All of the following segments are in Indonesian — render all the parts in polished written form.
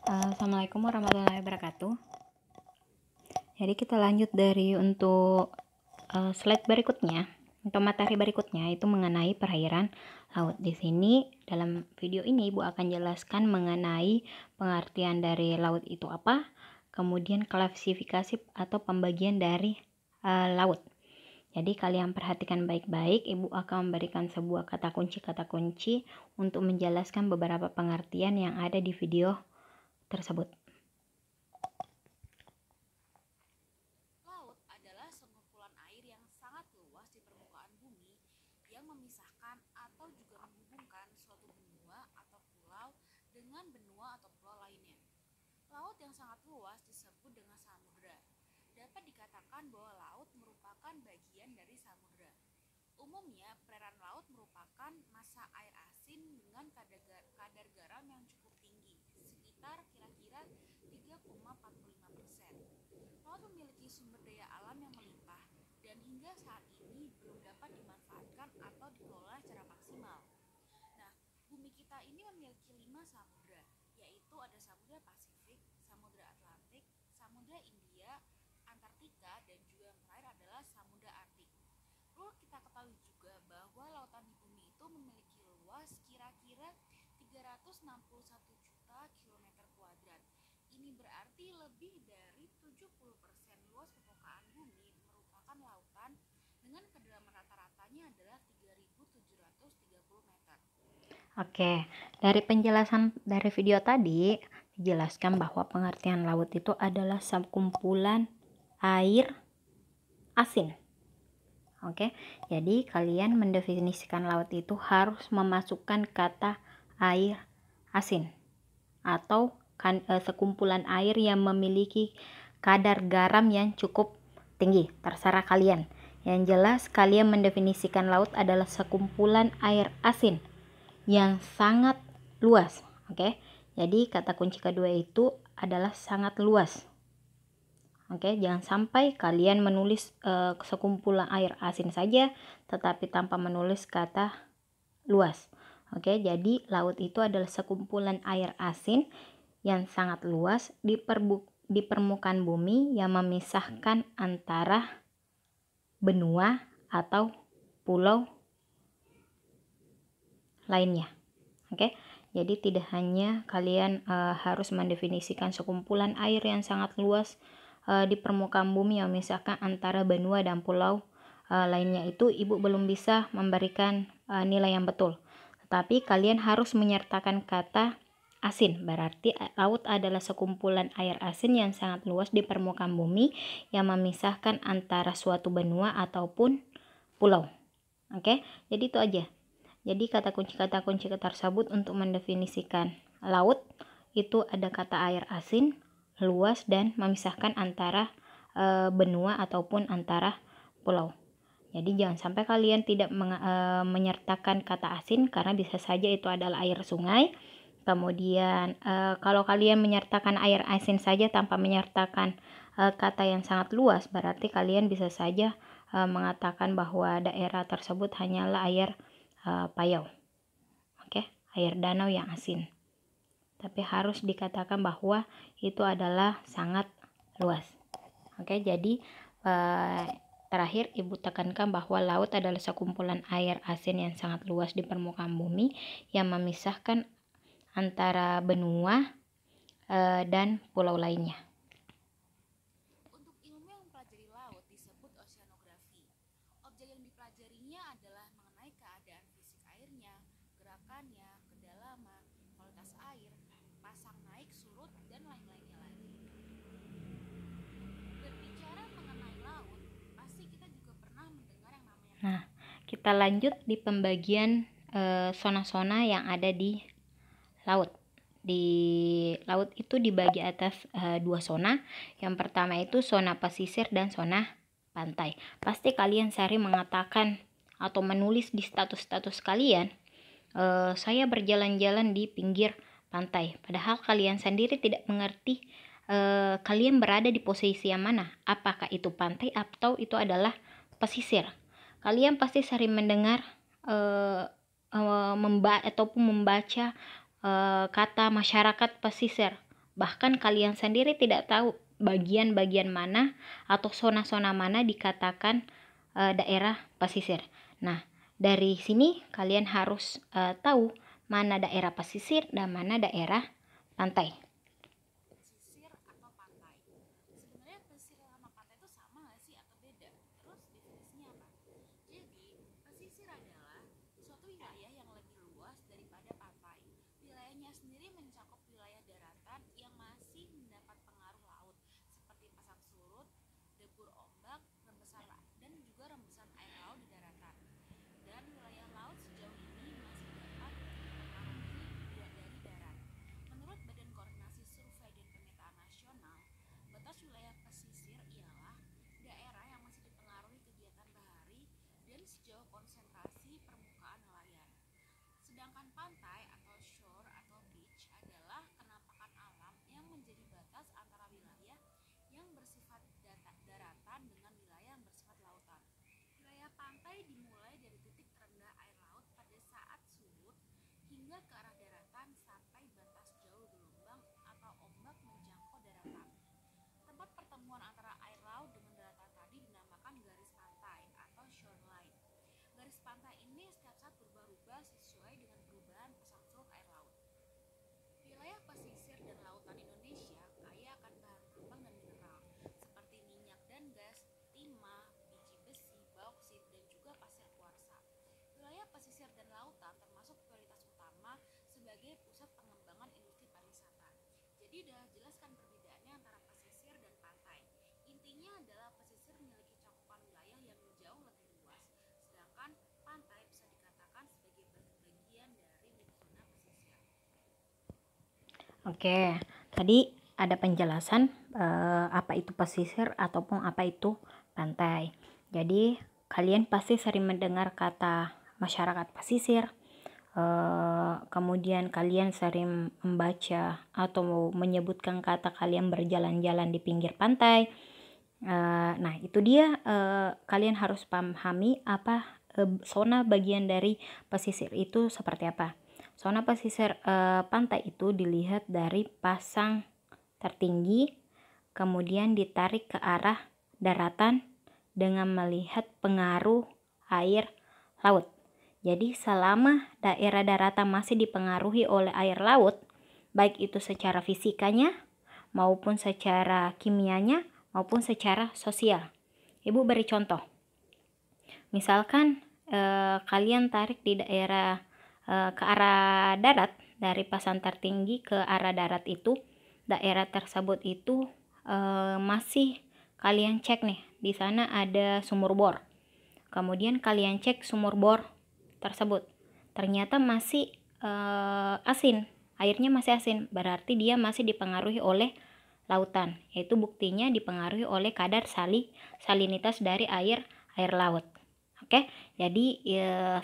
Assalamualaikum warahmatullahi wabarakatuh. Jadi kita lanjut dari untuk slide berikutnya, untuk materi berikutnya itu mengenai perairan laut. Di sini dalam video ini Ibu akan jelaskan mengenai pengertian dari laut itu apa, kemudian klasifikasi atau pembagian dari laut. Jadi kalian perhatikan baik-baik, Ibu akan memberikan sebuah kata kunci untuk menjelaskan beberapa pengertian yang ada di video tersebut. Laut adalah sengumpulan air yang sangat luas di permukaan bumi yang memisahkan atau juga menghubungkan suatu benua atau pulau dengan benua atau pulau lainnya. Laut yang sangat luas disebut dengan samudra. Dapat dikatakan bahwa laut merupakan bagian dari samudra. Umumnya, perairan laut merupakan massa air asin dengan kadar garam yang cukup tinggi, sekitar kira-kira 3,45%. Laut memiliki sumber daya alam yang melimpah dan hingga saat ini belum dapat dimanfaatkan atau dikelola secara maksimal. Nah, bumi kita ini memiliki 5 samudra, yaitu ada Samudra Pasifik, Samudra Atlantik, Samudra India, Antartika, dan juga yang terakhir adalah Samudra Arktik. Perlu kita ketahui juga bahwa lautan di bumi itu memiliki luas kira-kira 361 juta kilometer kuadrat. Ini berarti lebih dari 70% luas permukaan bumi merupakan lautan dengan kedalaman rata-ratanya adalah 3.730 meter. Oke, dari penjelasan dari video tadi dijelaskan bahwa pengertian laut itu adalah sekumpulan air asin. Oke, jadi kalian mendefinisikan laut itu harus memasukkan kata air asin atau sekumpulan air yang memiliki kadar garam yang cukup tinggi. Terserah kalian. Yang jelas kalian mendefinisikan laut adalah sekumpulan air asin yang sangat luas. Oke, jadi kata kunci kedua itu adalah sangat luas. Oke, jangan sampai kalian menulis sekumpulan air asin saja tetapi tanpa menulis kata luas. Oke, jadi laut itu adalah sekumpulan air asin yang sangat luas di permukaan bumi yang memisahkan antara benua atau pulau lainnya. Oke, jadi tidak hanya kalian harus mendefinisikan sekumpulan air yang sangat luas di permukaan bumi yang memisahkan antara benua dan pulau lainnya, itu Ibu belum bisa memberikan nilai yang betul. Tetapi kalian harus menyertakan kata asin, berarti laut adalah sekumpulan air asin yang sangat luas di permukaan bumi yang memisahkan antara suatu benua ataupun pulau. Oke, jadi itu aja. Jadi kata kunci tersebut untuk mendefinisikan laut itu ada kata air asin, luas, dan memisahkan antara benua ataupun antara pulau. Jadi jangan sampai kalian tidak menyertakan kata asin karena bisa saja itu adalah air sungai. Kemudian kalau kalian menyertakan air asin saja tanpa menyertakan kata yang sangat luas, berarti kalian bisa saja mengatakan bahwa daerah tersebut hanyalah air payau. Oke, air danau yang asin. Tapi harus dikatakan bahwa itu adalah sangat luas. Oke, jadi terakhir Ibu tekankan bahwa laut adalah sekumpulan air asin yang sangat luas di permukaan bumi yang memisahkan antara benua dan pulau lainnya. Untuk ilmu yang mempelajari laut disebut oceanografi. Objek yang dipelajarinya adalah mengenai keadaan fisik airnya, gerakannya, kedalaman, kualitas air, pasang naik, surut, dan lain-lainnya lagi. Berbicara mengenai laut, pasti kita juga pernah mendengar yang namanya. Nah, kita lanjut di pembagian zona-zona yang ada di laut. Di laut itu dibagi atas dua zona. Yang pertama itu zona pesisir dan zona pantai. Pasti kalian sering mengatakan atau menulis di status-status kalian, saya berjalan-jalan di pinggir pantai. Padahal kalian sendiri tidak mengerti kalian berada di posisi yang mana. Apakah itu pantai atau itu adalah pesisir. Kalian pasti sering mendengar ataupun membaca kata masyarakat pesisir. Bahkan kalian sendiri tidak tahu bagian-bagian mana atau zona-zona mana dikatakan daerah pesisir. Nah, dari sini kalian harus tahu mana daerah pesisir dan mana daerah pantai. Pesisir atau pantai. Sebenarnya pesisir sama pantai itu sama nggak sih atau beda? Terus definisinya apa? Jadi, pesisir adalah suatu wilayah yang lebih luas daripada pantai. Wilayahnya sendiri mencakup wilayah daratan yang masih mendapat pengaruh laut, seperti pasang surut, debur ombak, rembesan dan juga rembesan air laut di daratan. Dan wilayah laut sejauh ini masih dapat dipengaruhi dari darat. Menurut Badan Koordinasi Survei dan Pemetaan Nasional, batas wilayah pesisir ialah daerah yang masih dipengaruhi kegiatan bahari dan sejauh konsentrasi permukaan nelayan. Sedangkan pantai atau shore atau beach adalah kenampakan alam yang menjadi batas antara wilayah yang bersifat daratan dengan wilayah yang bersifat lautan. Wilayah pantai dimulai dari titik terendah air laut pada saat surut hingga ke arah daratan sampai batas jauh gelombang atau ombak menjangkau daratan. Tempat pertemuan antara air laut dengan daratan tadi dinamakan garis pantai atau shoreline. Garis pantai ini setiap saat berubah-ubah sesuai dengan perubahan pasang surut air laut. Wilayah pesisir dan lautan Indonesia kaya akan bahan tambang dan mineral seperti minyak dan gas, timah, biji besi, bauksit, dan juga pasir kuarsa. Wilayah pesisir dan lautan termasuk prioritas utama sebagai pusat pengembangan industri pariwisata. Jadi udah jelaskan perbedaannya antara pesisir dan pantai. Intinya adalah pesisir memiliki cakupan wilayah yang jauh lebih luas, sedangkan pantai bisa dikatakan sebagai bagian dari zona pesisir. Oke, tadi ada penjelasan apa itu pesisir ataupun apa itu pantai. Jadi kalian pasti sering mendengar kata masyarakat pesisir, kemudian kalian sering membaca atau menyebutkan kata kalian berjalan-jalan di pinggir pantai. Nah itu dia, kalian harus pahami apa zona bagian dari pesisir itu seperti apa. Zona pesisir pantai itu dilihat dari pasang tertinggi, kemudian ditarik ke arah daratan dengan melihat pengaruh air laut. Jadi selama daerah daratan masih dipengaruhi oleh air laut, baik itu secara fisikanya maupun secara kimianya maupun secara sosial. Ibu beri contoh. Misalkan kalian tarik di daerah ke arah darat, dari pasang tertinggi ke arah darat itu, daerah tersebut itu masih kalian cek nih, di sana ada sumur bor. Kemudian kalian cek sumur bor tersebut, ternyata masih asin, airnya masih asin, berarti dia masih dipengaruhi oleh lautan, yaitu buktinya dipengaruhi oleh kadar salinitas dari air laut. Oke, jadi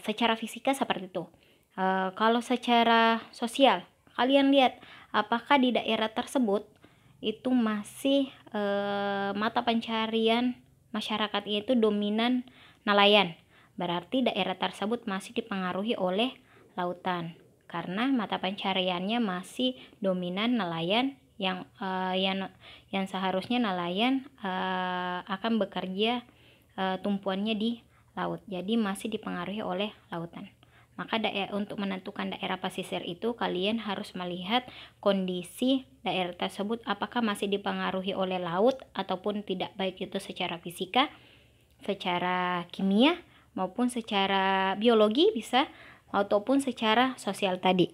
secara fisika seperti itu. Kalau secara sosial, kalian lihat apakah di daerah tersebut itu masih mata pencarian masyarakat itu dominan nelayan. Berarti daerah tersebut masih dipengaruhi oleh lautan, karena mata pencariannya masih dominan nelayan yang seharusnya nelayan akan bekerja tumpuannya di laut. Jadi masih dipengaruhi oleh lautan. Maka untuk menentukan daerah pesisir itu kalian harus melihat kondisi daerah tersebut apakah masih dipengaruhi oleh laut ataupun tidak, baik itu secara fisika, secara kimia, maupun secara biologi bisa, ataupun secara sosial tadi.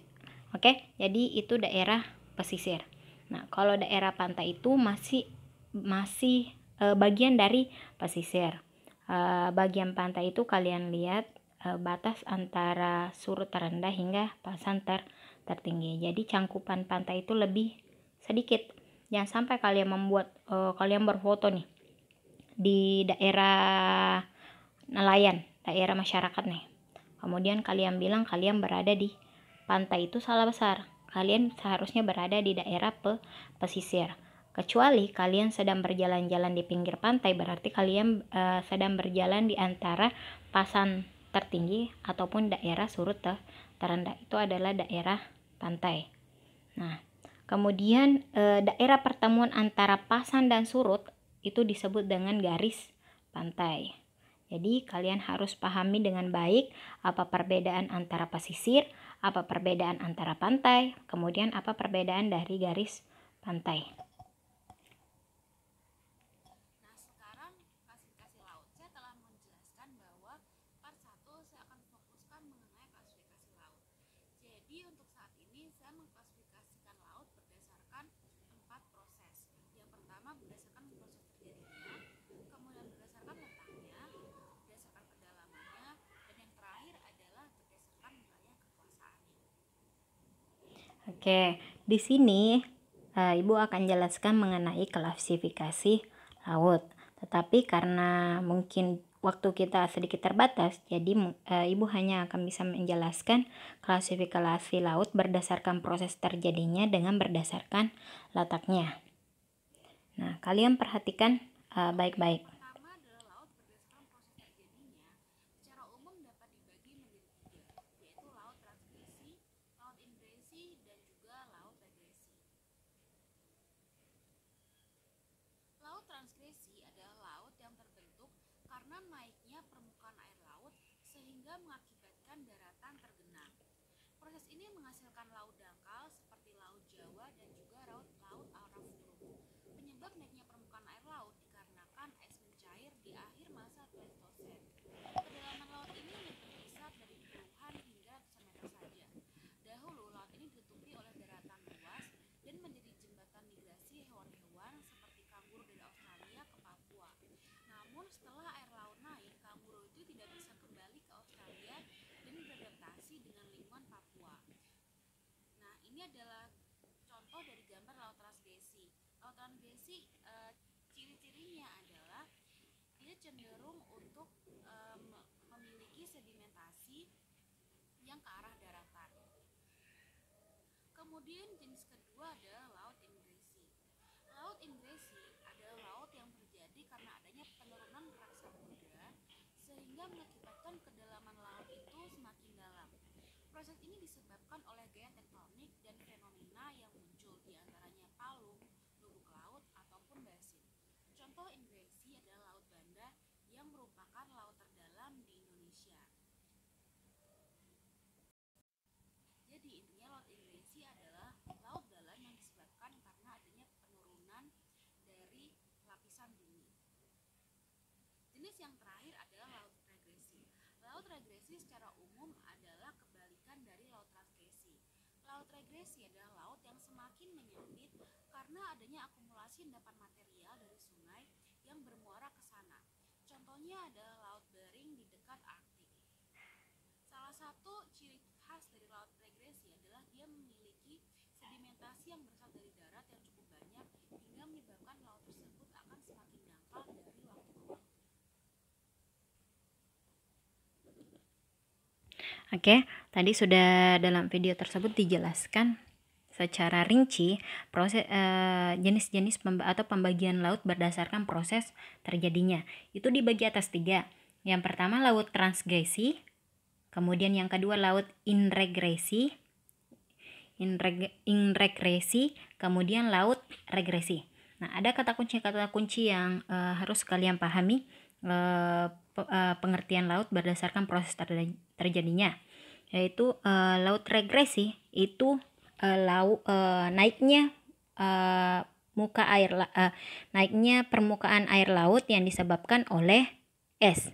Oke, jadi itu daerah pesisir. Nah, kalau daerah pantai itu masih bagian dari pesisir. Bagian pantai itu kalian lihat batas antara surut terendah hingga pasang tertinggi. Jadi cangkupan pantai itu lebih sedikit. Jangan sampai kalian kalian berfoto nih di daerah nelayan, daerah masyarakat nih. Kemudian kalian bilang kalian berada di pantai, itu salah besar. Kalian seharusnya berada di daerah pesisir. Kecuali kalian sedang berjalan-jalan di pinggir pantai, berarti kalian sedang berjalan di antara pasang tertinggi ataupun daerah surut terendah. Itu adalah daerah pantai. Nah, Kemudian daerah pertemuan antara pasang dan surut itu disebut dengan garis pantai. Jadi kalian harus pahami dengan baik apa perbedaan antara pesisir, apa perbedaan antara pantai, kemudian apa perbedaan dari garis pantai. Nah, sekarang klasifikasi laut. Saya telah menjelaskan bahwa part 1 saya akan fokuskan mengenai klasifikasi laut. Jadi untuk saat ini saya mengklasifikasikan laut berdasarkan 4 proses. Yang pertama berdasarkan proses terjadinya, kemudian berdasarkan letaknya, berdasarkan kedalamannya, dan yang terakhir adalah berdasarkan wilayah kekuasaannya. Oke, di sini Ibu akan jelaskan mengenai klasifikasi laut. Tetapi karena mungkin waktu kita sedikit terbatas, jadi Ibu hanya akan bisa menjelaskan klasifikasi laut berdasarkan proses terjadinya dengan berdasarkan letaknya. Nah, kalian perhatikan baik-baik. Pertama adalah laut berdasarkan proses terjadinya. Secara umum dapat dibagi menjadi 3, yaitu laut transgresi, laut ingresi, dan juga laut regresi. Laut transgresi adalah laut yang terbentuk karena naiknya permukaan air laut sehingga mengakibatkan daratan tergenang. Proses ini menghasilkan laut dangkal seperti laut Jawa dan juga laut Arafura. Penyebab naiknya permukaan air laut dikarenakan es mencair di akhir masa Pleistosen. Kedalaman laut ini berkisar dari puluhan hingga ratusan meter saja. Dahulu laut ini ditutupi oleh daratan luas dan menjadi jembatan migrasi hewan-hewan seperti kanguru dari Australia ke Papua. Namun setelah air laut naik, kanguru itu tidak bisa kembali ke Australia dan beradaptasi dengan lingkungan Papua. Nah, ini adalah contoh dari gambar laut transgresi. Laut transgresi ciri-cirinya adalah dia cenderung untuk memiliki sedimentasi yang ke arah daratan. Kemudian jenis kedua adalah laut ingresi. Laut ingresi adalah laut yang terjadi karena adanya penurunan kerak samudra sehingga mengakibatkan kedalaman laut itu semakin dalam. Proses ini disebabkan oleh gaya tektonik dan fenomena yang muncul, diantaranya palung, lubuk laut, ataupun basin. Contoh ingresi adalah Laut Banda yang merupakan laut terdalam di Indonesia. Jadi intinya laut ingresi adalah laut dalam yang disebabkan karena adanya penurunan dari lapisan bumi. Jenis yang terakhir adalah laut regresi. Laut regresi secara umum adalah kebalikan dari laut transgresi. Laut regresi adalah laut yang semakin menyempit karena adanya akumulasi endapan material dari sungai yang bermuara ke sana. Contohnya adalah Laut Bering di dekat Arktik. Salah satu ciri khas dari laut regresi adalah dia memiliki sedimentasi yang berasal dari darat yang cukup banyak hingga menyebabkan laut tersebut akan semakin dangkal dari waktu ke waktu. Oke, tadi sudah dalam video tersebut dijelaskan secara rinci proses jenis-jenis atau pembagian laut berdasarkan proses terjadinya. Itu dibagi atas 3. Yang pertama laut transgresi, kemudian yang kedua laut inregresi, kemudian laut regresi. Nah, ada kata kunci yang harus kalian pahami pengertian laut berdasarkan proses terjadinya, yaitu laut regresi itu naiknya naiknya permukaan air laut yang disebabkan oleh es.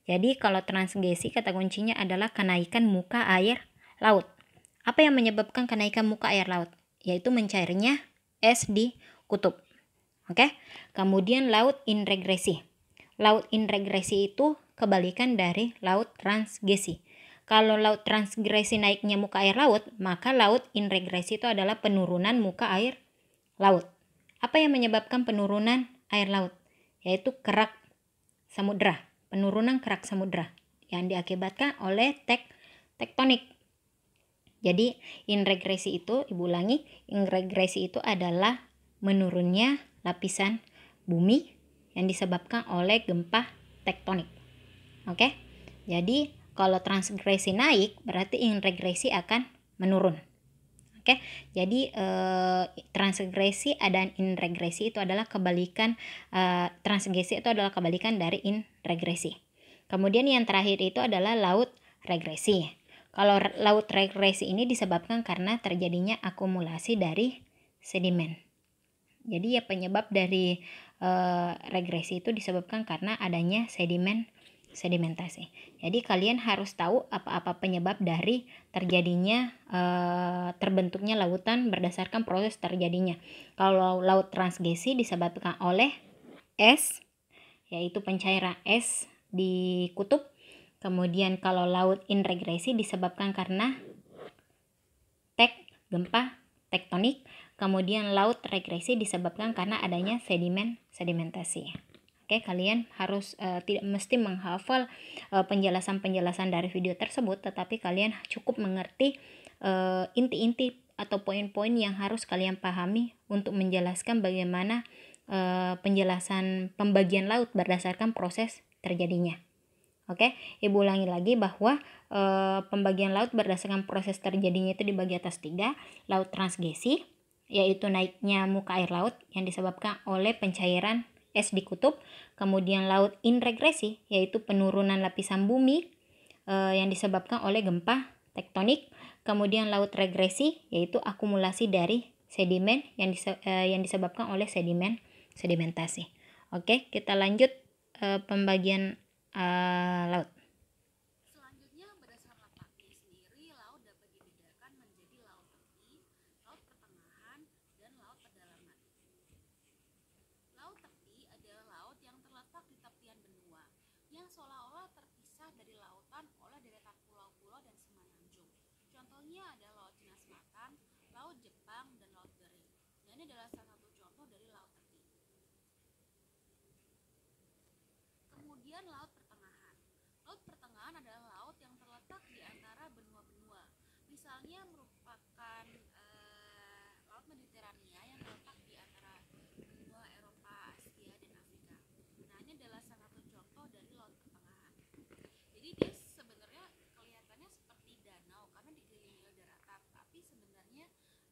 Jadi kalau transgresi kata kuncinya adalah kenaikan muka air laut. Apa yang menyebabkan kenaikan muka air laut? Yaitu mencairnya es di kutub. Oke. Kemudian laut inregresi. Laut inregresi itu kebalikan dari laut transgresi. Kalau laut transgresi naiknya muka air laut, maka laut inregresi itu adalah penurunan muka air laut. Apa yang menyebabkan penurunan air laut? Yaitu kerak samudra, penurunan kerak samudra yang diakibatkan oleh tektonik. Jadi inregresi itu, Ibu ulangi, inregresi itu adalah menurunnya lapisan bumi yang disebabkan oleh gempa tektonik. Oke. Jadi kalau transgresi naik berarti inregresi akan menurun. Oke, jadi transgresi dan inregresi itu adalah kebalikan, transgresi itu adalah kebalikan dari inregresi. Kemudian yang terakhir itu adalah laut regresi. Kalau laut regresi ini disebabkan karena terjadinya akumulasi dari sedimen. Jadi ya penyebab dari regresi itu disebabkan karena adanya sedimentasi. Jadi kalian harus tahu apa-apa penyebab dari terjadinya terbentuknya lautan berdasarkan proses terjadinya. Kalau laut transgresi disebabkan oleh es, yaitu pencairan es di kutub. Kemudian kalau laut inregresi disebabkan karena gempa tektonik. Kemudian laut regresi disebabkan karena adanya sedimentasi. Oke, kalian harus tidak mesti menghafal penjelasan-penjelasan dari video tersebut, tetapi kalian cukup mengerti inti-inti atau poin-poin yang harus kalian pahami untuk menjelaskan bagaimana penjelasan pembagian laut berdasarkan proses terjadinya. Oke, Ibu ulangi lagi bahwa pembagian laut berdasarkan proses terjadinya itu dibagi atas 3. Laut transgresi, yaitu naiknya muka air laut yang disebabkan oleh pencairan es di kutub. Kemudian laut inregresi, yaitu penurunan lapisan bumi yang disebabkan oleh gempa tektonik. Kemudian laut regresi, yaitu akumulasi dari sedimen yang disebabkan oleh sedimentasi. Oke, kita lanjut pembagian laut. Selanjutnya, berdasarkan letaknya sendiri, laut dapat dibedakan menjadi laut tepi, laut pertengahan, dan laut pedalaman. Laut tepi adalah laut yang terletak di tepian benua, yang seolah-olah terpisah dari lautan oleh deretan pulau-pulau dan semenanjung. Contohnya ada Laut Cina Selatan, Laut Jepang, dan Laut Bering. Dan ini adalah salah satu contoh dari laut tepi. Kemudian laut pertengahan. Laut pertengahan adalah laut yang terletak di antara benua-benua. Misalnya merupakan laut Mediterania yang terletak di antara benua Eropa, Asia, dan Afrika. Nah, ini adalah salah satu contoh dari laut pertengahan. Jadi dia sebenarnya kelihatannya seperti danau karena dikelilingi oleh daratan, tapi sebenarnya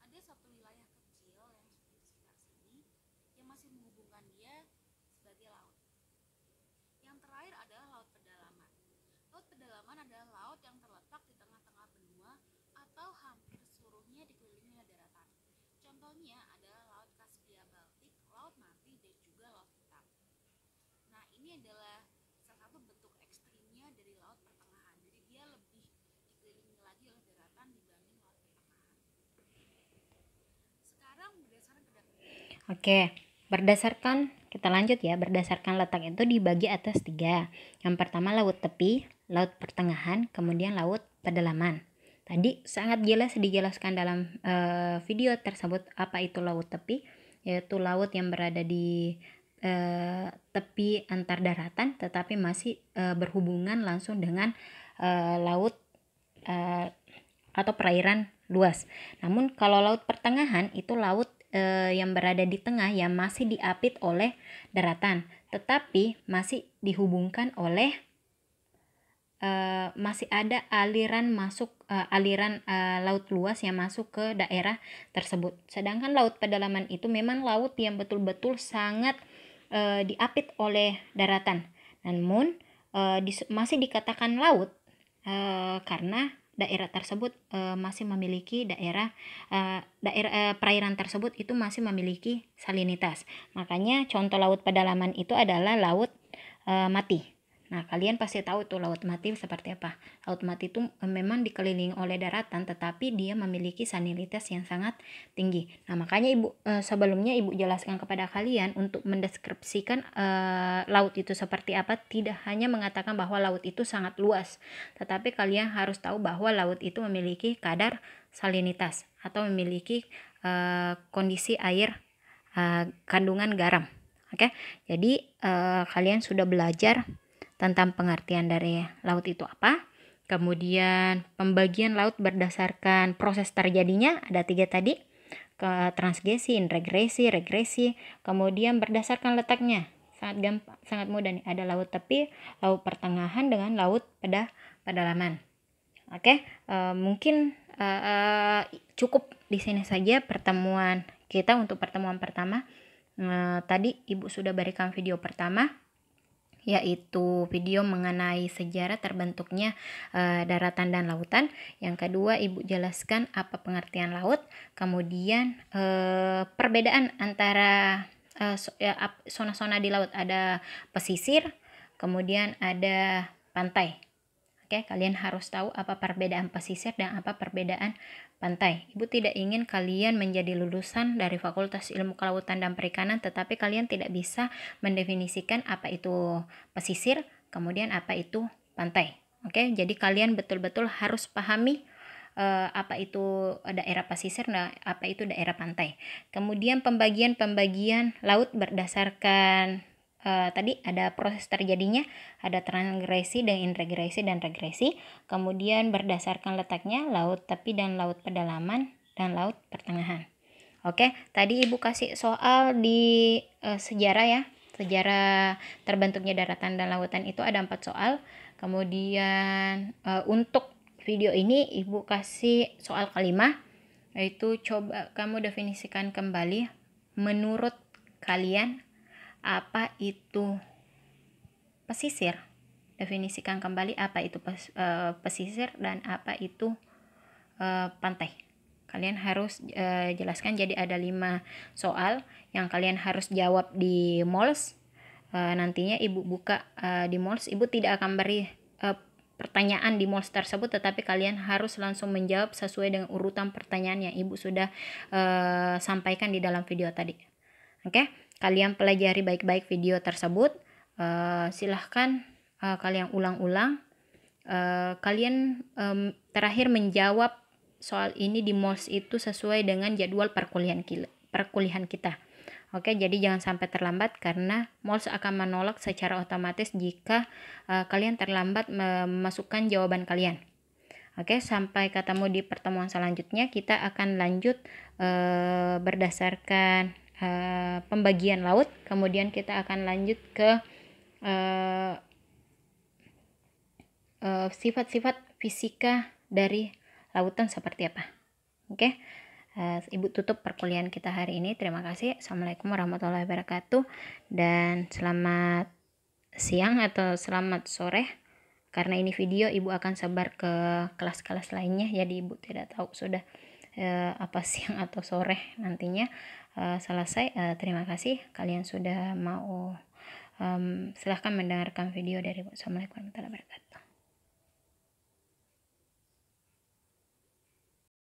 ada satu wilayah kecil yang seperti sekitar sini yang masih menghubungkan dia sebagai laut. Yang terakhir adalah laut pedalaman. Laut pedalaman adalah laut yang terletak di tengah-tengah benua atau hampir seluruhnya dikelilingi oleh daratan. Contohnya adalah Laut Kaspia Baltik, Laut Mati, dan juga Laut Hitam. Nah, ini adalah salah satu bentuk ekstrimnya dari laut pertengahan. Jadi dia lebih dikelilingi lagi oleh daratan dibanding laut pertengahan. Sekarang berdasarkan kedalaman. Oke, kita lanjut ya. Berdasarkan letak itu dibagi atas 3. Yang pertama laut tepi, laut pertengahan, kemudian laut pedalaman. Tadi sangat jelas dijelaskan dalam video tersebut apa itu laut tepi, yaitu laut yang berada di tepi antar daratan tetapi masih berhubungan langsung dengan laut atau perairan luas. Namun kalau laut pertengahan itu laut yang berada di tengah yang masih diapit oleh daratan, tetapi masih dihubungkan oleh masih ada aliran laut luas yang masuk ke daerah tersebut. Sedangkan laut pedalaman itu memang laut yang betul-betul sangat diapit oleh daratan, namun masih dikatakan laut karena daerah tersebut masih memiliki perairan tersebut itu masih memiliki salinitas. Makanya contoh laut pedalaman itu adalah laut mati. Nah, kalian pasti tahu tuh laut mati seperti apa. Laut mati itu memang dikelilingi oleh daratan tetapi dia memiliki salinitas yang sangat tinggi. Nah, makanya sebelumnya Ibu jelaskan kepada kalian untuk mendeskripsikan laut itu seperti apa, tidak hanya mengatakan bahwa laut itu sangat luas, tetapi kalian harus tahu bahwa laut itu memiliki kadar salinitas atau memiliki kondisi air kandungan garam. Oke. Jadi kalian sudah belajar tentang pengertian dari laut itu apa. Kemudian pembagian laut berdasarkan proses terjadinya ada 3 tadi, transgresi, inregresi, regresi. Kemudian berdasarkan letaknya sangat mudah nih, ada laut tepi, laut pertengahan dengan laut pedalaman. Oke, mungkin cukup di sini saja pertemuan kita untuk pertemuan pertama. Tadi Ibu sudah berikan video pertama, yaitu video mengenai sejarah terbentuknya daratan dan lautan. Yang kedua, Ibu jelaskan apa pengertian laut, kemudian perbedaan antara zona-zona di laut, ada pesisir, kemudian ada pantai. Oke, kalian harus tahu apa perbedaan pesisir dan apa perbedaan pantai. Ibu tidak ingin kalian menjadi lulusan dari Fakultas Ilmu Kelautan dan Perikanan, tetapi kalian tidak bisa mendefinisikan apa itu pesisir, kemudian apa itu pantai. Oke, jadi kalian betul-betul harus pahami apa itu daerah pesisir dan apa itu daerah pantai. Kemudian pembagian laut berdasarkan tadi ada proses terjadinya, ada transgresi dan introgresi dan regresi. Kemudian berdasarkan letaknya, laut tepi dan laut pedalaman dan laut pertengahan. Oke, tadi Ibu kasih soal di sejarah ya. Sejarah terbentuknya daratan dan lautan itu ada 4 soal. Kemudian untuk video ini Ibu kasih soal kelima, yaitu coba kamu definisikan kembali menurut kalian apa itu pesisir. Definisikan kembali apa itu pesisir dan apa itu pantai. Kalian harus jelaskan. Jadi ada 5 soal yang kalian harus jawab di MOLS. Nantinya Ibu buka di MOLS, Ibu tidak akan beri pertanyaan di MOLS tersebut, tetapi kalian harus langsung menjawab sesuai dengan urutan pertanyaan yang Ibu sudah sampaikan di dalam video tadi. Oke, kalian pelajari baik-baik video tersebut. Silahkan kalian ulang-ulang. Kalian terakhir menjawab soal ini di MOLS itu sesuai dengan jadwal perkuliahan kita. Oke, jadi jangan sampai terlambat karena MOLS akan menolak secara otomatis jika kalian terlambat memasukkan jawaban kalian. Oke, sampai ketemu di pertemuan selanjutnya. Kita akan lanjut berdasarkan pembagian laut. Kemudian kita akan lanjut ke sifat-sifat fisika dari lautan seperti apa. Oke. Ibu tutup perkuliahan kita hari ini. Terima kasih. Assalamualaikum warahmatullahi wabarakatuh. Dan selamat siang atau selamat sore. Karena ini video, Ibu akan sebar ke kelas-kelas lainnya. Jadi Ibu tidak tahu sudah apa siang atau sore nantinya selesai. Terima kasih. Kalian sudah mau silahkan mendengarkan video dari Ibu. Assalamualaikum warahmatullahi wabarakatuh.